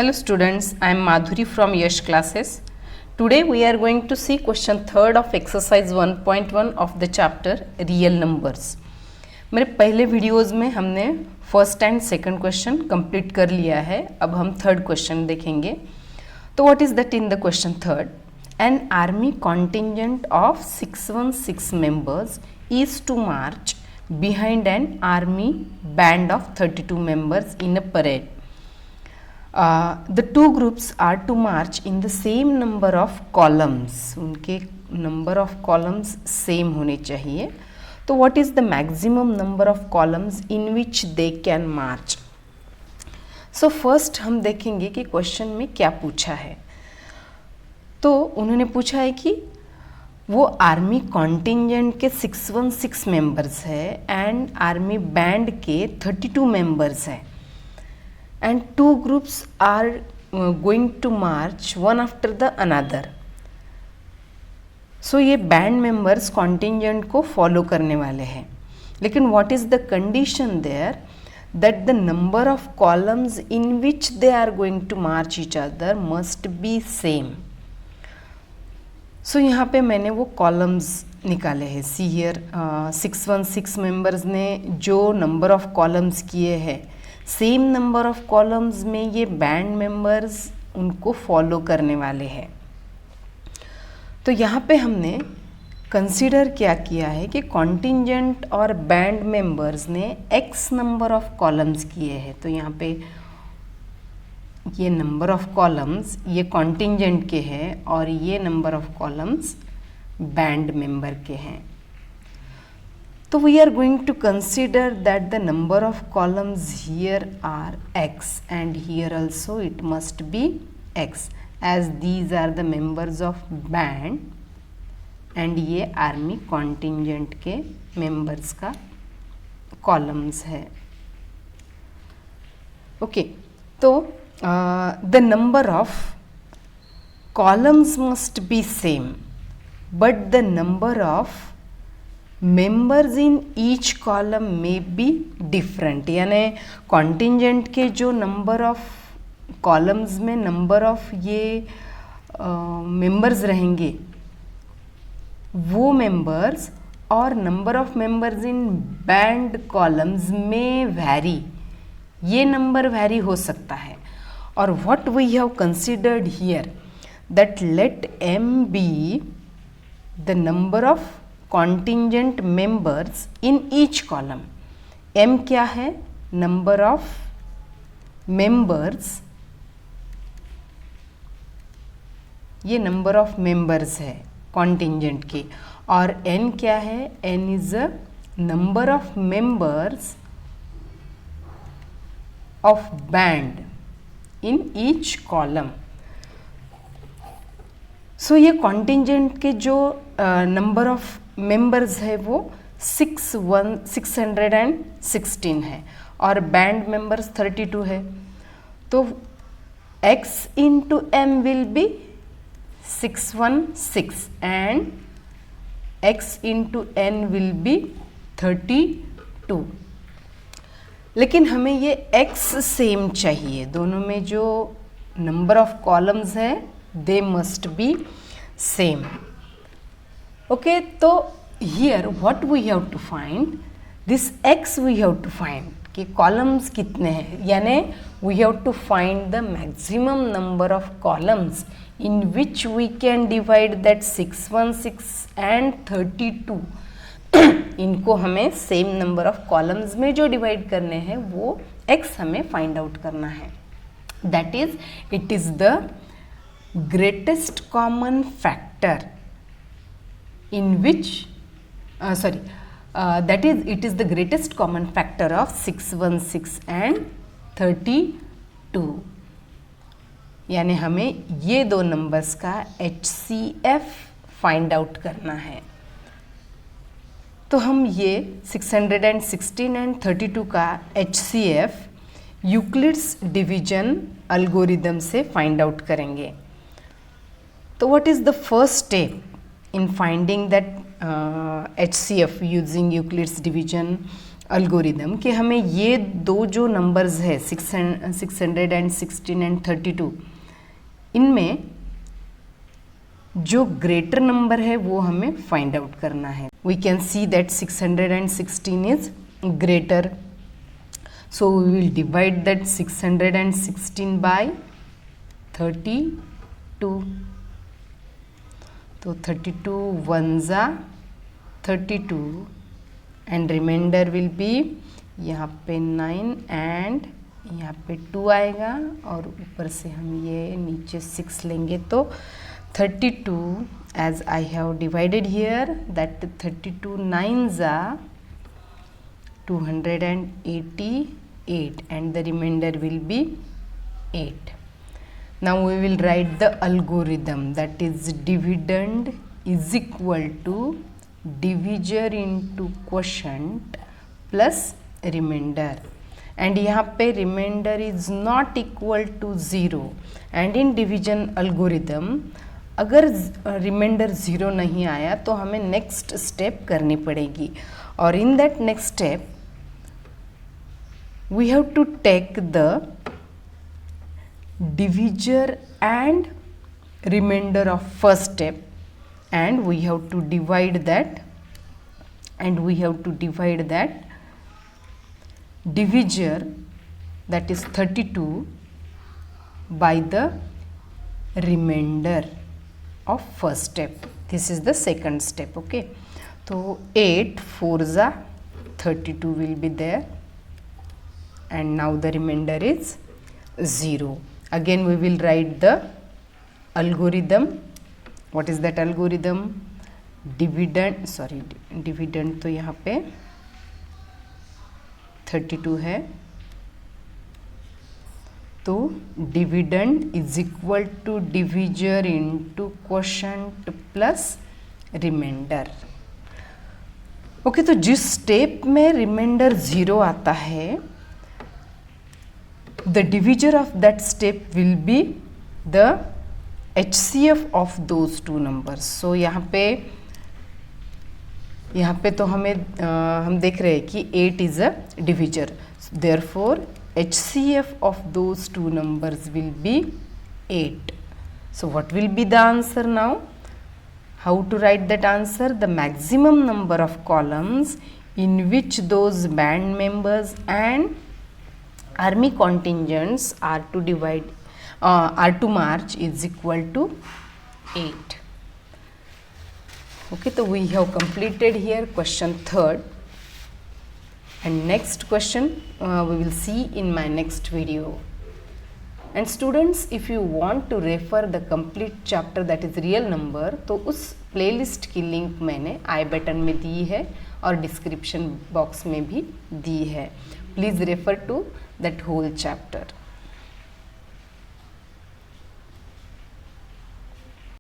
Hello students, I am Madhuri from Yash Classes. Today we are going to see question 3rd of exercise 1.1 of the chapter Real Numbers. मेरे पहले videos में हमने first and second question complete कर लिया है. अब हम third question देखेंगे. तो what is that in the question third? An army contingent of 616 members is to march behind an army band of 32 members in a parade. The two groups are to march in the same number of columns. उनके number of columns same होने चाहिए. तो what is the maximum number of columns in which they can march? So first हम देखेंगे कि question में क्या पूछा है. तो उन्होंने पूछा है कि वो आर्मी कॉन्टिंजेंट के 616 मेंबर्स है एंड आर्मी बैंड के 32 मेंबर्स है. And two groups are going to march one after the another. So ये band members contingent को follow करने वाले हैं. लेकिन what is the condition there? That the number of columns in which they are going to march each other must be same. So यहाँ पे मैंने वो columns निकाले हैं. See here 616 members ने जो number of columns किए हैं, सेम नंबर ऑफ कॉलम्स में ये बैंड मेंबर्स उनको फॉलो करने वाले हैं. तो यहाँ पे हमने कंसीडर क्या किया है कि कॉन्टिंजेंट और बैंड मेंबर्स ने एक्स नंबर ऑफ कॉलम्स किए हैं. तो यहाँ पे ये नंबर ऑफ कॉलम्स ये कॉन्टिंजेंट के हैं और ये number of columns band member के हैं. So we are going to consider that the number of columns here are x and here also it must be x, as these are the members of band and ये army contingent के members का columns है. Okay, तो the number of columns must be same but the number of members in each column में be different. यानी contingent के जो number of columns में नंबर ऑफ ये मेंबर्स रहेंगे वो मेंबर्स और number of members in band columns में वैरी, ये नंबर वैरी हो सकता है. और what we have considered here that let M be the number of contingent members in each column. M क्या है? number of members, ये number of members है contingent के. और N क्या है? N is a number of members of band in each column. So ये contingent के जो number of मेंबर्स है वो 616 है और बैंड मेंबर्स 32 है. तो x into M will be 616 and x into N will be 32. लेकिन हमें ये x सेम चाहिए. दोनों में जो नंबर ऑफ कॉलम्स है they must be same. Okay, तो here what we have to find, this x we have to find कि columns कितने हैं. यानी we have to find the maximum number of columns in which we can divide that 616 and 32. इनको हमें same number of columns में जो divide करने हैं वो x हमें find out करना है. That is, it is the greatest common factor in which that is, it is the greatest common factor of 616 and 32. यानी हमें ये दो नंबर्स का HCF फाइंड आउट करना है. तो हम ये 616 एंड 32 का HCF यूक्लिड्स डिवीजन अल्गोरिदम से फाइंड आउट करेंगे. तो what is the first step in finding that HCF using Euclid's division algorithm कि हमें ये दो जो नंबर्स है 616 एंड 32, इनमें जो ग्रेटर नंबर है वो हमें फाइंड आउट करना है. We can see that 616 is greater, so we will divide that 616 by 32. तो 32 ones are 32 and remainder will be यहाँ पे 9 and यहाँ पे 2 आएगा और ऊपर से हम ये नीचे 6 लेंगे तो 32 as I have divided here, that 32 nines are 288 and the remainder will be 8. Now we will write the algorithm, that is dividend is equal to divisor into quotient plus remainder, and यहाँ पे remainder is not equal to 0, and in division algorithm अगर reminder 0 नहीं आया तो हमें next step करनी पड़ेगी, और in that next step we have to take the divisor and remainder of first step and we have to divide that, divisor, that is 32, by the remainder of first step. This is the second step. Okay, so 8 4s are 32 will be there, and now the remainder is 0. Again we will write the algorithm. What is that algorithm? Dividend तो यहाँ पे 32 है, तो dividend is equal to divisor into quotient plus remainder. Okay, तो जिस step में reminder 0 आता है, the divisor of that step will be the HCF of those two numbers. So यहाँ पे तो हम देख रहे हैं कि 8 is a divisor. Therefore HCF of those two numbers will be 8. So what will be the answer now? How to write that answer? The maximum number of columns in which those band members and army contingents are to march is equal to 8. Okay, so we have completed here question 3rd, and next question we will see in my next video. And students, if you want to refer the complete chapter, that is real number, तो उस playlist की link मैंने I button में दी है और description box में भी दी है. Please refer to that whole chapter.